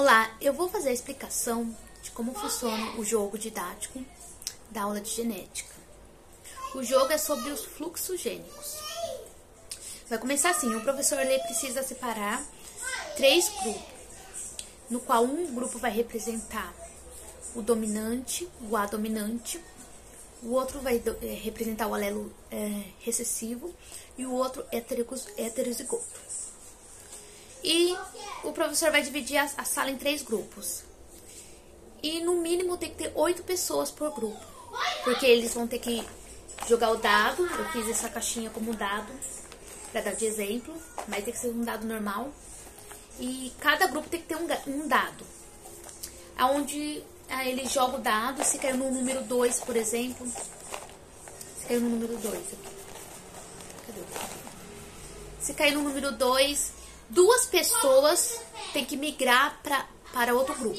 Olá, eu vou fazer a explicação de como funciona o jogo didático da aula de genética. O jogo é sobre os fluxos gênicos. Vai começar assim, o professor ele precisa separar 3 grupos, no qual um grupo vai representar o dominante, o A dominante, o outro vai representar o alelo recessivo e o outro heterozigoto. E o professor vai dividir a sala em 3 grupos. E no mínimo tem que ter 8 pessoas por grupo. Porque eles vão ter que jogar o dado. Eu fiz essa caixinha como dado, para dar de exemplo. Mas tem que ser um dado normal. E cada grupo tem que ter um dado. Onde ele joga o dado. Se caiu no número 2, por exemplo. Se caiu no número 2 aqui. Cadê? Se cair no número 2... 2 pessoas têm que migrar para outro grupo.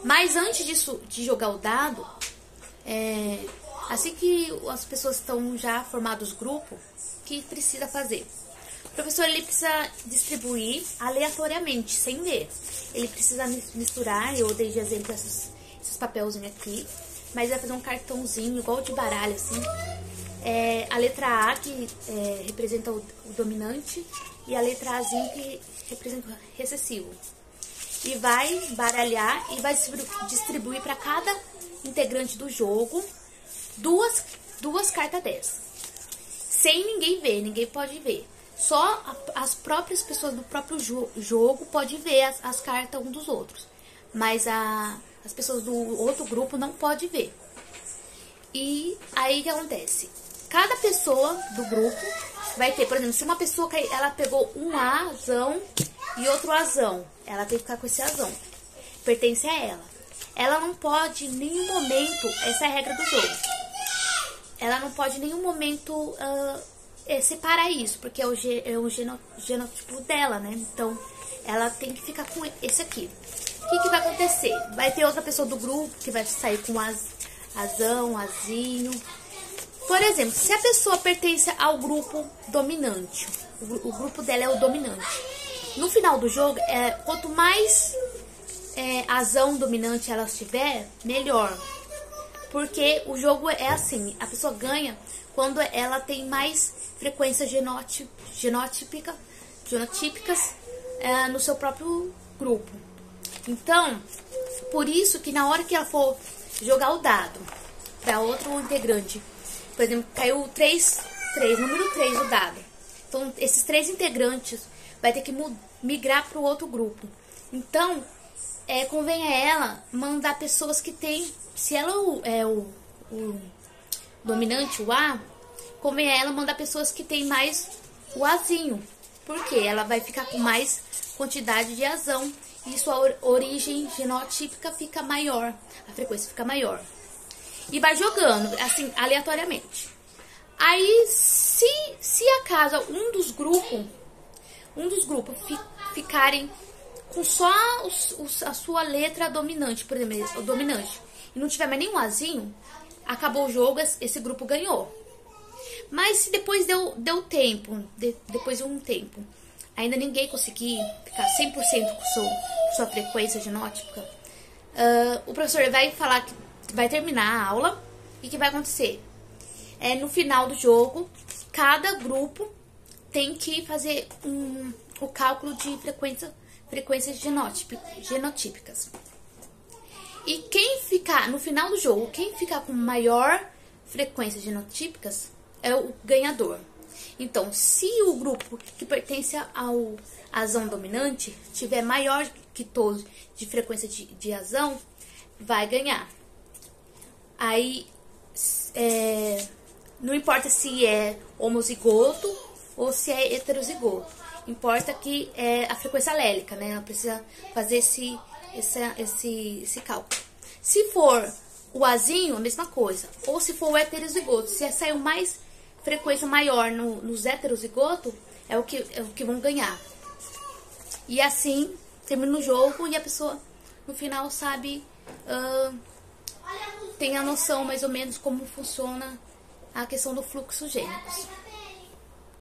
Mas antes disso, de jogar o dado, assim que as pessoas estão já formados grupo, o que precisa fazer? O professor ele precisa distribuir aleatoriamente, sem ver. Ele precisa misturar, eu dei de exemplo esses papelzinhos aqui, mas vai fazer um cartãozinho igual de baralho, assim. A letra A, que representa o dominante, e a letra Azinho, que representa o recessivo. E vai baralhar e vai distribuir para cada integrante do jogo duas cartas dessas. Sem ninguém ver, ninguém pode ver. Só as próprias pessoas do próprio jogo podem ver as cartas um dos outros. Mas as pessoas do outro grupo não podem ver. E aí o que acontece? Cada pessoa do grupo vai ter, por exemplo, se uma pessoa ela pegou um azão e outro azão, ela tem que ficar com esse azão. Pertence a ela. Ela não pode em nenhum momento, essa é a regra do jogo. Ela não pode em nenhum momento separar isso, porque é o genotipo dela, né? Então, ela tem que ficar com esse aqui. O que vai acontecer? Vai ter outra pessoa do grupo que vai sair com azão, azinho. Por exemplo, se a pessoa pertence ao grupo dominante, o grupo dela é o dominante. No final do jogo, quanto mais azão dominante ela tiver, melhor. Porque o jogo é assim, a pessoa ganha quando ela tem mais frequências genotípicas no seu próprio grupo. Então, por isso que na hora que ela for jogar o dado para outro integrante, por exemplo, caiu número 3 o dado. Então, esses 3 integrantes vai ter que migrar para o outro grupo. Então, convém a ela mandar pessoas que têm... Se ela é o dominante, o A, convém a ela mandar pessoas que têm mais o Azinho. Porque ela vai ficar com mais quantidade de azão. E sua origem genotípica fica maior. A frequência fica maior. E vai jogando, assim, aleatoriamente. Aí, se acaso um dos grupos ficarem com só a sua letra dominante, por exemplo, o dominante, e não tiver mais nenhum azinho, acabou o jogo, esse grupo ganhou. Mas se depois deu tempo, depois de um tempo, ainda ninguém conseguir ficar 100% com sua frequência genótipica, o professor vai falar que vai terminar a aula e o que vai acontecer? No final do jogo, cada grupo tem que fazer o cálculo de frequências genotípicas. E quem ficar, no final do jogo, quem ficar com maior frequências genotípicas é o ganhador. Então, se o grupo que pertence ao azão dominante tiver maior que todos de frequência de azão, vai ganhar. Aí, não importa se é homozigoto ou se é heterozigoto. Importa que é a frequência alélica, né? Ela precisa fazer esse cálculo. Se for o azinho, a mesma coisa. Ou se for o heterozigoto. Se saiu mais frequência maior nos heterozigotos, é o que vão ganhar. E assim, termina o jogo e a pessoa, no final, sabe... tem a noção mais ou menos como funciona a questão do fluxo gênicos.